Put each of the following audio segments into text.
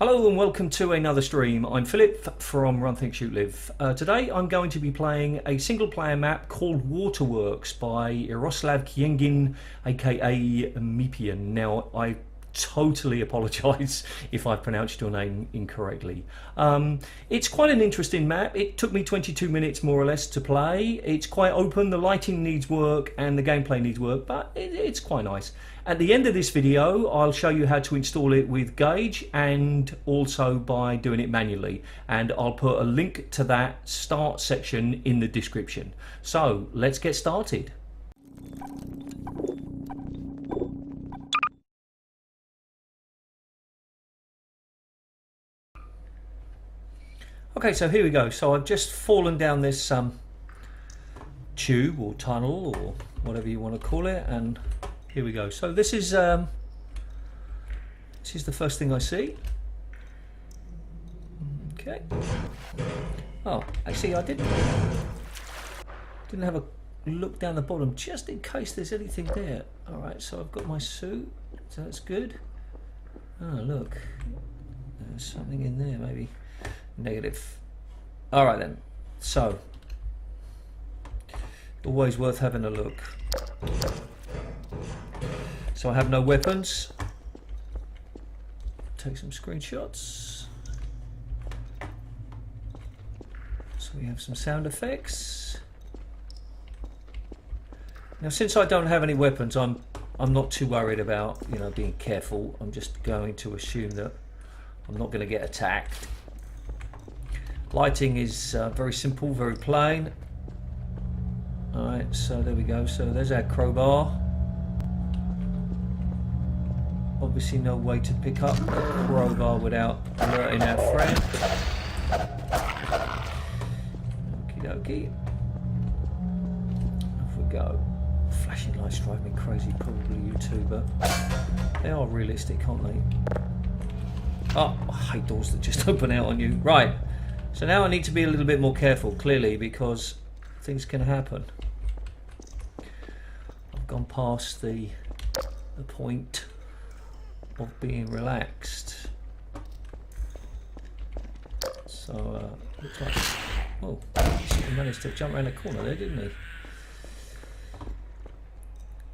Hello and welcome to another stream. I'm Phillip from RunThinkShootLive. Today I'm going to be playing a single player map called Waterworks by Yaroslav Kiengin, aka Mipian. Now I totally apologise if I pronounced your name incorrectly. It's quite an interesting map. It took me 22 minutes more or less to play. It's quite open, the lighting needs work and the gameplay needs work, but it's quite nice. At the end of this video I'll show you how to install it with Gauge and also by doing it manually, and I'll put a link to that start section in the description. So let's get started. Okay, so here we go. So I've just fallen down this tube or tunnel or whatever you want to call it, and here we go. So this is the first thing I see. Okay. Oh, actually I didn't have a look down the bottom just in case there's anything there. All right, so I've got my suit, so that's good. Oh look, there's something in there, maybe. Negative. All right then. So, always worth having a look. So I have no weapons. Take some screenshots. So we have some sound effects. Now, since I don't have any weapons, I'm not too worried about being careful. I'm just going to assume that I'm not going to get attacked. Lighting is very simple, very plain. Alright, so there we go. So there's our crowbar. Obviously no way to pick up the crowbar without alerting our friend. Okie dokie. Off we go. Flashing lights drive me crazy, probably you too, but they are realistic, aren't they? Oh, I hate doors that just open out on you. Right. So now I need to be a little bit more careful, clearly, because things can happen. I've gone past the point of being relaxed. So, looks like... Oh, he managed to jump around the corner there, didn't he?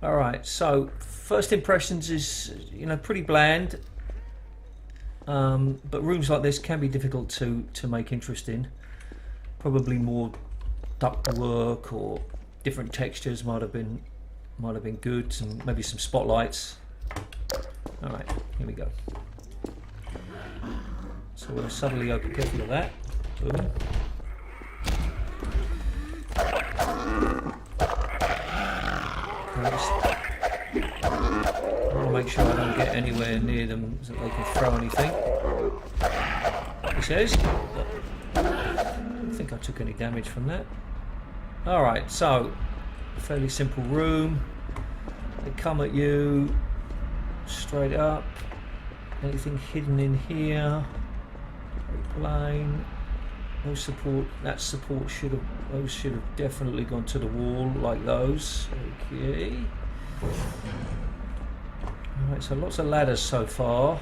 Alright, so first impressions is, pretty bland. But rooms like this can be difficult to make interesting. Probably more ductwork or different textures might have been good, and maybe some spotlights. All right, here we go. So we'll suddenly open. Careful of that. Boom. I want to make sure I don't get anywhere near them so they can throw anything. He says. I don't think I took any damage from that. Alright, so a fairly simple room. They come at you straight up. Anything hidden in here? Very plain. No support. That support should have definitely gone to the wall like those. Okay. Alright, so lots of ladders so far.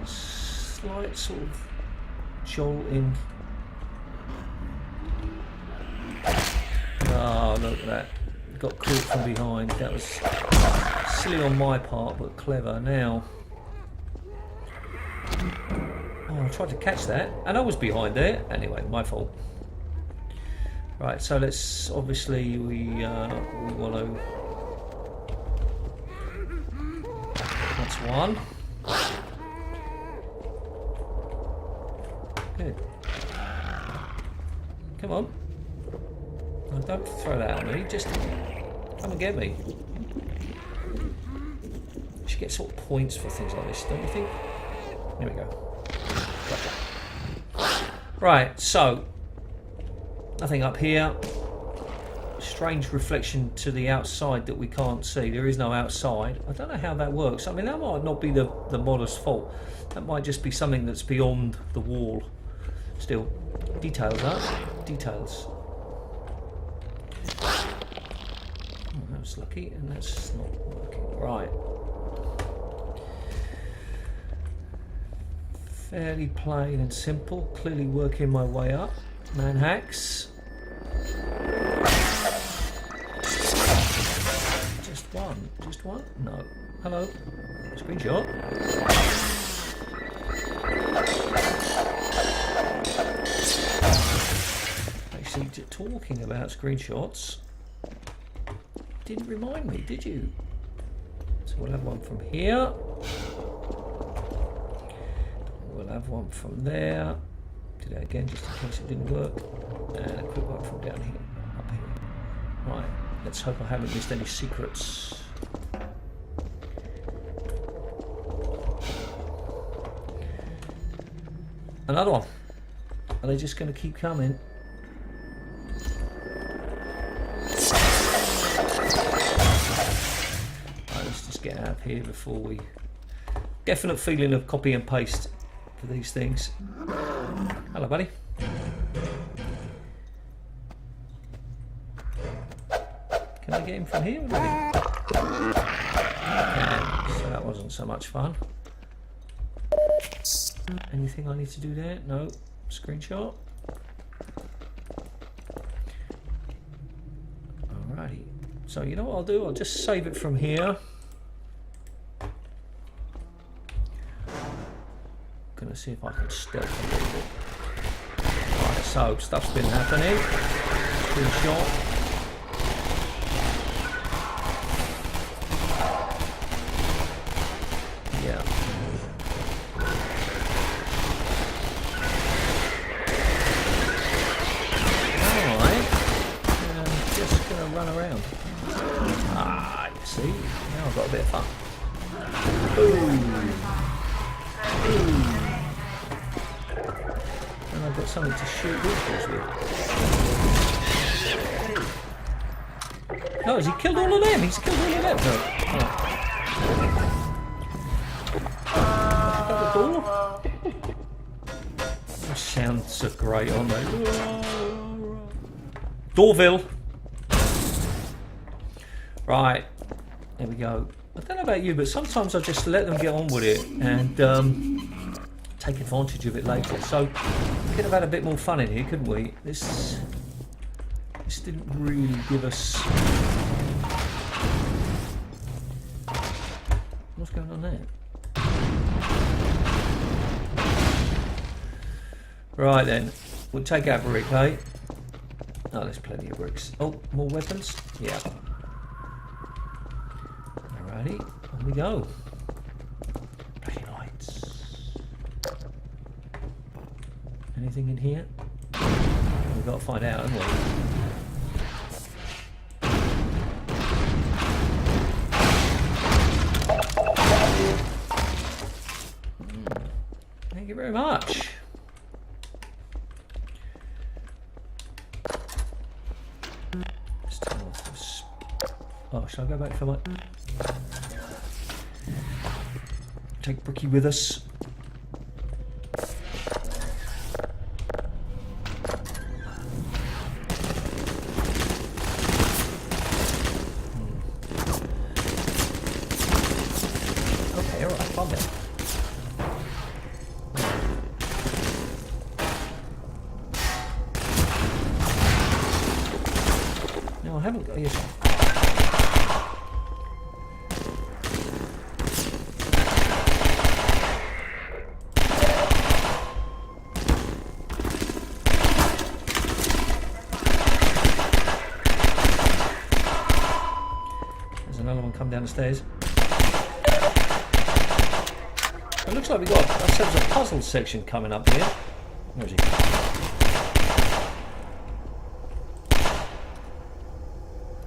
Slight sort of jolting. Oh, look at that. Got caught from behind. That was silly on my part, but clever. Now. Oh, I tried to catch that, and I was behind there. Anyway, my fault. Right, so let's obviously we want to. That's one. Good. Come on. No, don't throw that at me. Just come and get me. You should get sort of points for things like this, don't you think? There we go. Gotcha. Right, so. Nothing up here. Strange reflection to the outside that we can't see. There is no outside. I don't know how that works. I mean, that might not be the modder's fault. That might just be something that's beyond the wall. Still, details, huh? Details. Oh, that was lucky, and that's not working. Right. fairly plain and simple. Clearly working my way up. Man hacks. Just one? No. Hello. Screenshot. Actually, talking about screenshots, didn't remind me, did you? So we'll have one from here. We'll have one from there. Do that again just in case it didn't work. And a quick one from down here, up here. Right, let's hope I haven't missed any secrets. Another one. Are they just going to keep coming? Right, let's just get out of here before we... Definite feeling of copy and paste for these things. Hello, buddy. Can I get him from here? Okay, so that wasn't so much fun. Anything I need to do there? No. Screenshot. Alrighty. So you know what I'll do? I'll just save it from here. Gonna see if I can stealth a little bit. Right, so stuff's been happening. Screenshot. Yeah. Run around. Ah, you see? Now I've got a bit of fun. Boom! Boom! And I've got something to shoot vehicles with. No, has he killed all of them? He's killed all of them. No. Got the door? The sounds are great, aren't they? Doorville! Right, there we go. I don't know about you, but sometimes I just let them get on with it and take advantage of it later. So we could have had a bit more fun in here, couldn't we? This didn't really give us... What's going on there? Right then, we'll take out brick, eh? Oh, there's plenty of bricks. Oh, more weapons? Yeah. Alrighty, on we go. Bloody lights. Anything in here? We've got to find out, haven't we? Thank you very much. Let's turn off this. Oh, shall I go back for my... Take Brookie with us. Okay, alright, calm down. No, I haven't got... Yes. Come down the stairs. It looks like we've got ourselves a puzzle section coming up here. Where is he?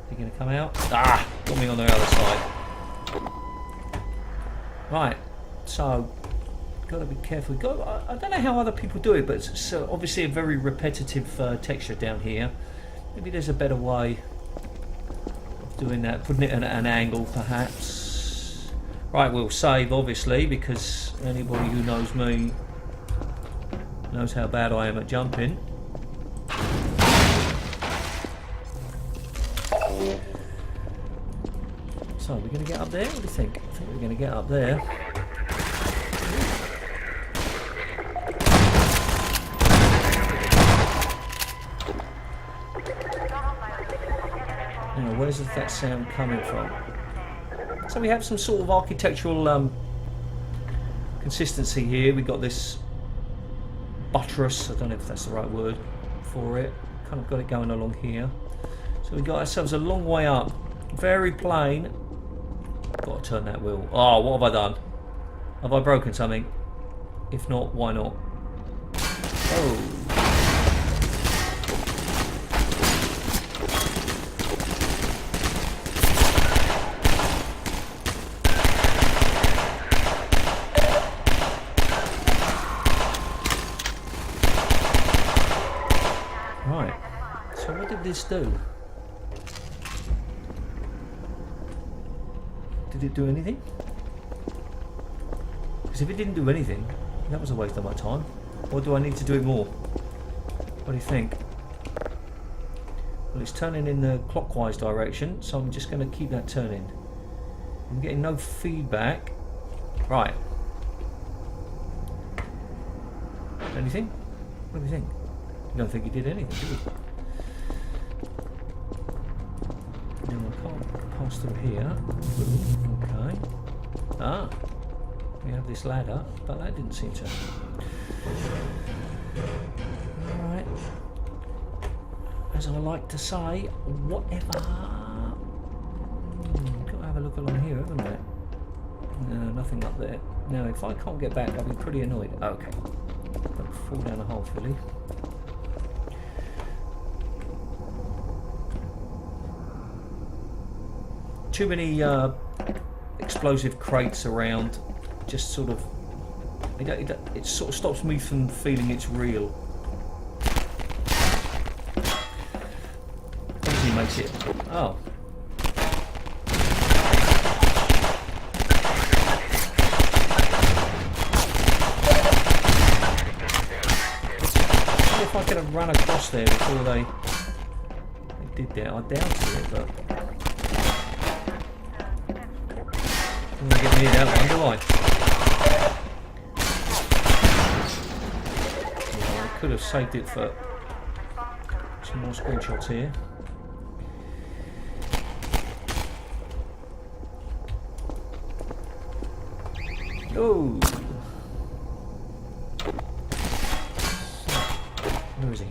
Is he going to come out? Ah! Got me on the other side. Right, so got to be careful. I don't know how other people do it, but it's obviously a very repetitive texture down here. Maybe there's a better way doing that, putting it at an angle perhaps. Right, we'll save obviously, because anybody who knows me knows how bad I am at jumping. So we're going to get up there? What do you think? I think we're going to get up there. Now, where's that sound coming from? So we have some sort of architectural consistency here. We've got this buttress, I don't know if that's the right word for it. Kind of got it going along here. So we got ourselves a long way up. Very plain. Got to turn that wheel. Oh, what have I done? Have I broken something? If not, why not? Oh. Right. So what did this do? Did it do anything? Because if it didn't do anything, that was a waste of my time. Or do I need to do it more? What do you think? Well, it's turning in the clockwise direction, so I'm just going to keep that turning. I'm getting no feedback. Right. Anything? What do you think? You don't think it did anything, do you? No, I can't pass through here. Okay. Ah. We have this ladder, but that didn't seem to. Alright. As I like to say, whatever. Got to have a look along here, haven't I? No, nothing up there. Now, if I can't get back, I'll be pretty annoyed. Okay. Don't fall down the hole, Philly. Too many explosive crates around. Just sort of, it sort of stops me from feeling it's real. Obviously makes it. Oh. If I could have run across there before they did that, I doubted it, but. I'm going to get near that one, do I? Yeah, I could have saved it for some more screenshots here. Oh! Where is he?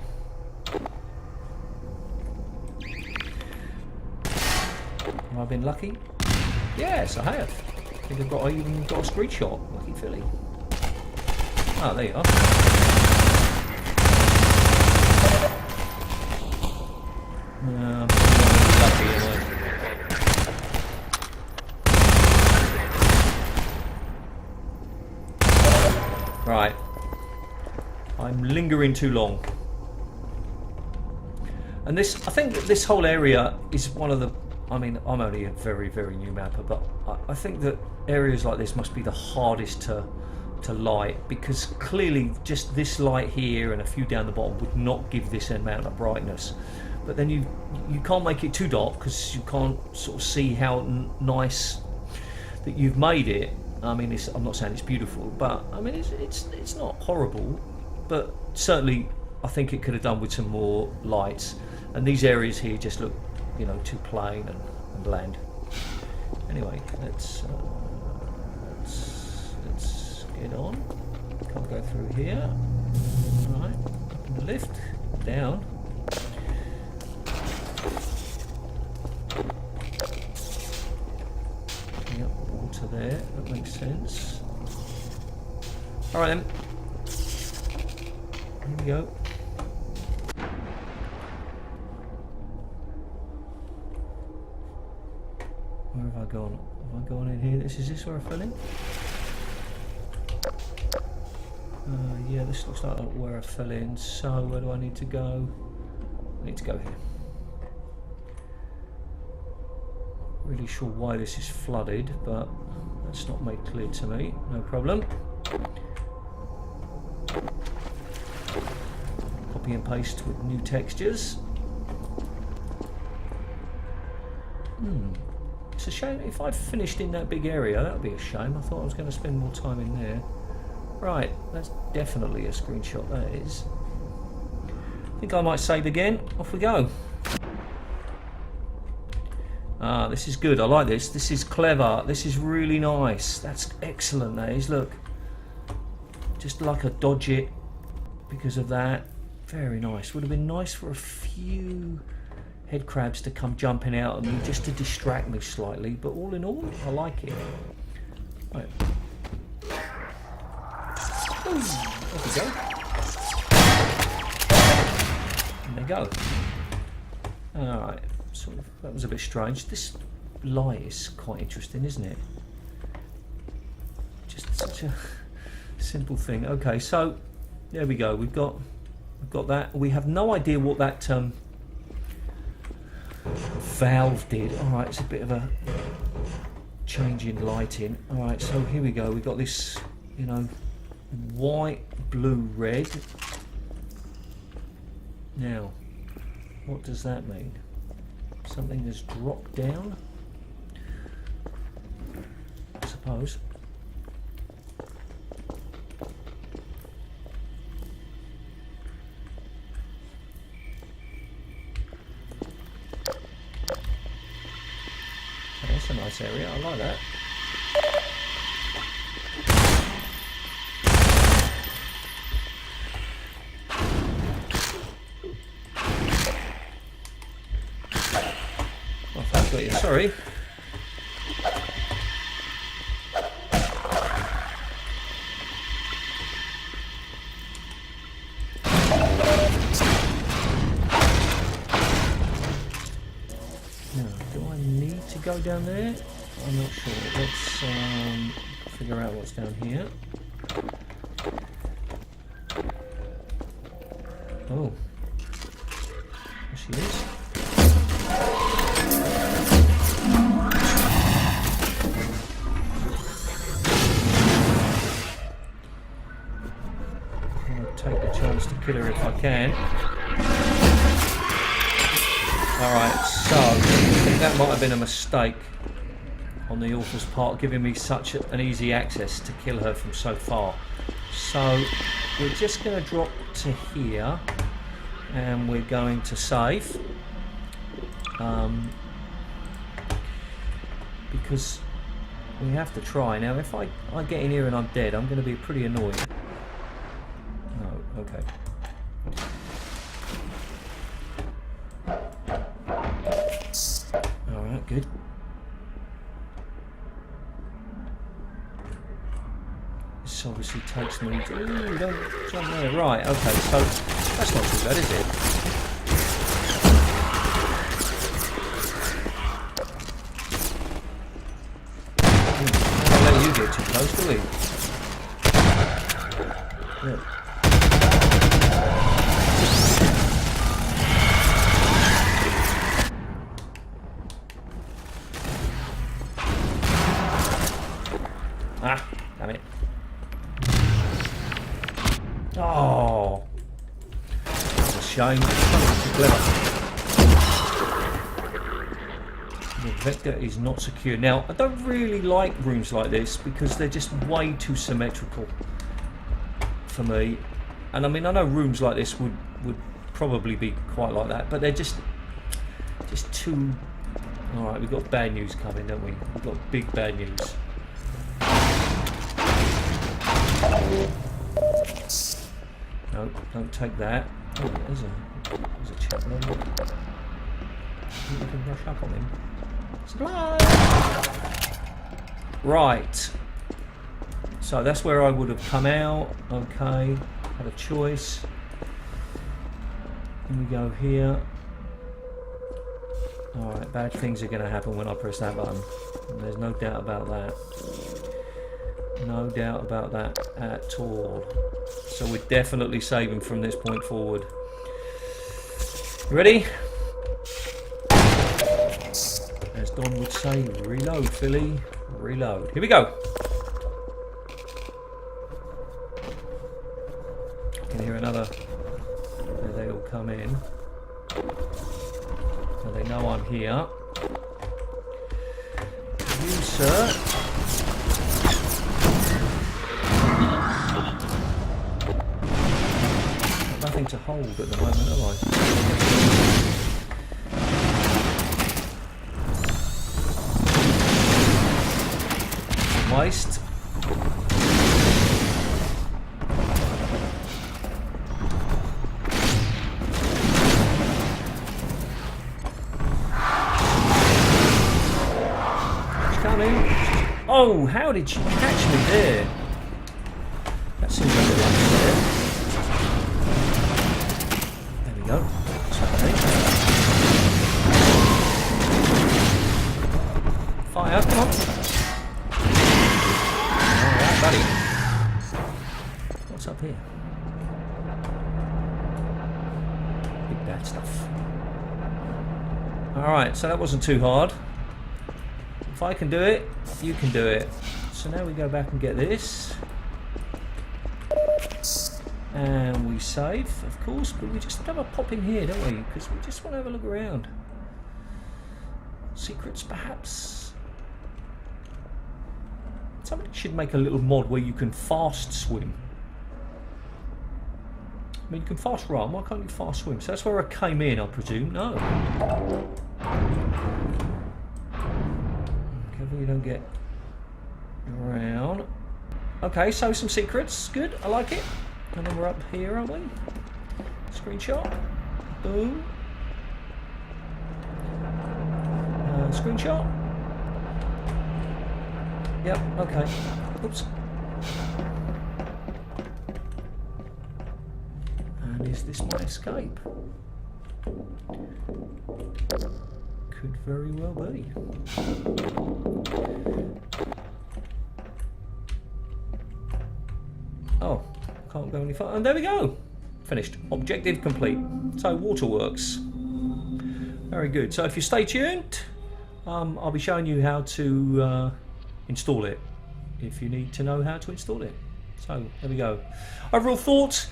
Have I been lucky? Yes, I have. I think I even got a screenshot. Lucky Philly. Ah, there you are. No, I'm lucky anyway. Right. I'm lingering too long. And this, I think that this whole area is one of the, I mean, I'm only a very, very new mapper, but I think that areas like this must be the hardest to light, because clearly just this light here and a few down the bottom would not give this amount of brightness. But then you can't make it too dark because you can't sort of see how nice that you've made it. I mean, I'm not saying it's beautiful, but I mean it's not horrible, but certainly I think it could have done with some more lights. And these areas here just look, you know, too plain and bland. Anyway, let's get on. Can't go through here. Right, up in the lift, down. Yep, water there. That makes sense. All right then. Here we go. Where have I gone? Have I gone in here? Is this where I fell in? Yeah, this looks like where I fell in. So where do I need to go? I need to go here. Really sure why this is flooded, but that's not made clear to me. No problem. Copy and paste with new textures. It's a shame. If I'd finished in that big area, that would be a shame. I thought I was going to spend more time in there. Right, that's definitely a screenshot, that is. I think I might save again. Off we go. Ah, this is good. I like this. This is clever. This is really nice. That's excellent, that is. Look. Just like a dodge it because of that. Very nice. Would have been nice for a few head crabs to come jumping out at me just to distract me slightly. But all in all, I like it. Right. Ooh, there we go. And there we go. Alright. Sort of, that was a bit strange. This light is quite interesting, isn't it? Just such a simple thing. Okay, so there we go. We've got that. We have no idea what that valve did. All right, it's a bit of a change in lighting. All right, so here we go. We've got this, you know, white, blue, red. Now, what does that mean? Something has dropped down, I suppose. That's a nice area, I like that. Oh, I've got you, sorry. Go down there? I'm not sure. Let's figure out what's down here. Oh, there she is. I'll take the chance to kill her if I can. Alright, so I think that might have been a mistake on the author's part, giving me such an easy access to kill her from so far. So we're just going to drop to here and we're going to save. Because we have to try. Now if I get in here and I'm dead, I'm going to be pretty annoyed. No, okay. Alright, good. This obviously takes me to... Ooh, don't jump there. Right, okay, so that's not too bad, is it? I'll let you get too close, do we? Yeah. Ah, damn it. Oh, that's a shame. It's clever. The vector is not secure. Now, I don't really like rooms like this because they're just way too symmetrical for me. And I mean, I know rooms like this would probably be quite like that, but they're just too... Alright, we've got bad news coming, don't we? We've got big bad news. No, don't take that. Oh, there's a chap there. You can rush up on him. Supply! Right. So that's where I would have come out. Okay. Had a choice. Here we go here. Alright, bad things are going to happen when I press that button. And there's no doubt about that. No doubt about that at all. So we're definitely saving from this point forward. Ready? As Don would say, reload, Philly. Reload. Here we go. I can hear another. There they all come in. So they know I'm here. You, sir. Nothing to hold at the moment, am I? heist. She's coming. Oh, how did she catch me there? That seems like a bit unfair. There we go. Okay. Fire, come on. Alright, buddy. What's up here? Big bad stuff. Alright, so that wasn't too hard. If I can do it, you can do it. So now we go back and get this. And we save, of course, but we just have a pop in here, don't we? Because we just want to have a look around. Secrets, perhaps? Somebody should make a little mod where you can fast swim. I mean, you can fast run, why can't you fast swim? So that's where I came in, I presume. No. Careful you don't get around. Okay, so some secrets. Good, I like it. And then we're up here, aren't we? Screenshot. Boom. Screenshot. Yep, okay. Oops. And is this my escape? Could very well be. Oh, can't go any further. And there we go. Finished. Objective complete. So, Waterworks. Very good. So, if you stay tuned, I'll be showing you how to install it, if you need to know how to install it. So, there we go. Overall thoughts.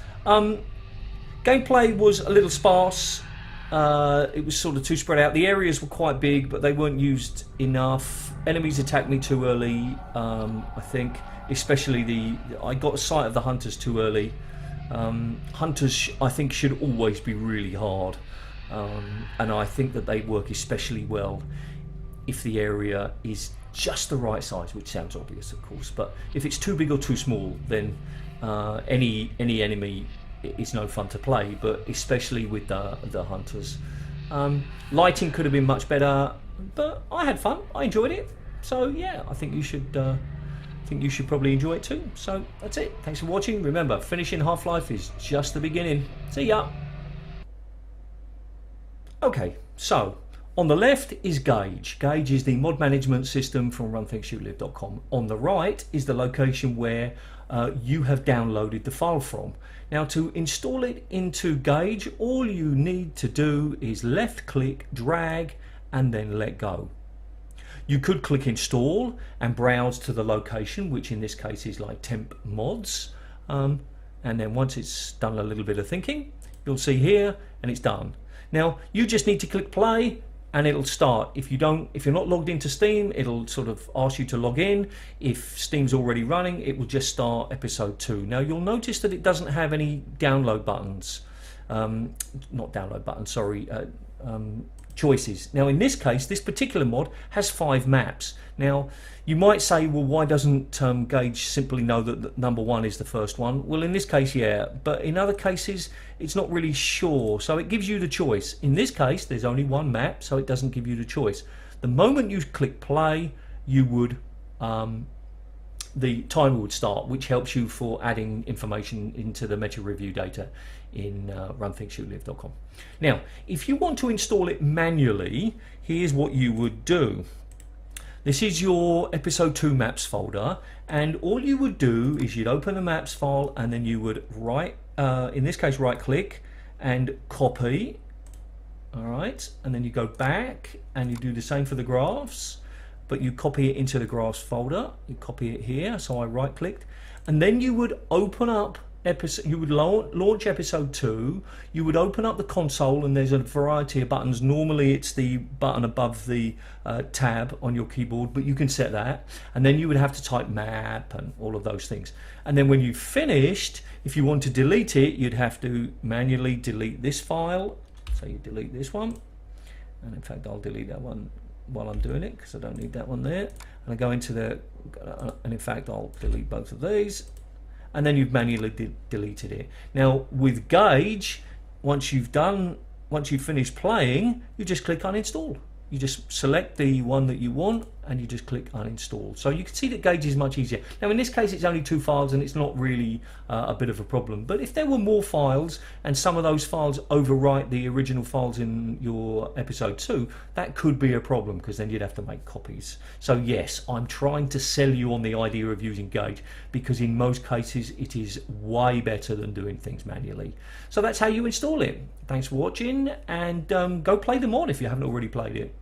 Gameplay was a little sparse. It was sort of too spread out. The areas were quite big, but they weren't used enough. Enemies attacked me too early, I think. Especially I got a sight of the hunters too early. Hunters, I think, should always be really hard. And I think that they work especially well if the area is just the right size, which sounds obvious, of course. But if it's too big or too small, then any enemy is no fun to play, but especially with the hunters. Lighting could have been much better, but I had fun. I enjoyed it. So yeah, I think you should probably enjoy it too. So that's it. Thanks for watching. Remember, finishing Half-Life is just the beginning. See ya. Okay, so on the left is Gauge. Gauge is the mod management system from RunThinkShootLive.com. On the right is the location where you have downloaded the file from. Now, to install it into Gauge, all you need to do is left click, drag, and then let go. You could click install and browse to the location, which in this case is like temp mods. And then once it's done a little bit of thinking, you'll see here, and it's done. Now, you just need to click play and it'll start. If you're not logged into Steam, it'll sort of ask you to log in. If Steam's already running, it will just start episode 2. Now, you'll notice that it doesn't have any download buttons. Not download buttons, sorry. Choices. Now, in this case, this particular mod has 5 maps. Now, you might say, well, why doesn't Gauge simply know that number 1 is the first one? Well, in this case, yeah, but in other cases, it's not really sure. So it gives you the choice. In this case, there's only 1 map, so it doesn't give you the choice. The moment you click play, you would the timer would start, which helps you for adding information into the meta review data in RunThinkShootLive.com. Now, if you want to install it manually, here's what you would do. This is your episode 2 maps folder, and all you would do is you'd open the maps file, and then you would in this case, right click and copy. All right, and then you go back and you do the same for the graphs, but you copy it into the graphs folder. You copy it here, so I right clicked, and then you would open up you would launch episode 2. You would open up the console, and there's a variety of buttons. Normally it's the button above the tab on your keyboard, but you can set that, and then you would have to type map and all of those things. And then when you've finished, if you want to delete it, you'd have to manually delete this file. So you delete this one, and in fact I'll delete that one while I'm doing it because I don't need that one there. And I go into the, and in fact I'll delete both of these, and then you've manually deleted it. Now with Gauge, once you've finished playing, you just click uninstall. You just select the one that you want and you just click uninstall. So you can see that Gauge is much easier. Now in this case it's only 2 files and it's not really a bit of a problem. But if there were more files and some of those files overwrite the original files in your episode 2, that could be a problem because then you'd have to make copies. So yes, I'm trying to sell you on the idea of using Gauge because in most cases it is way better than doing things manually. So that's how you install it. Thanks for watching, and go play the mod if you haven't already played it.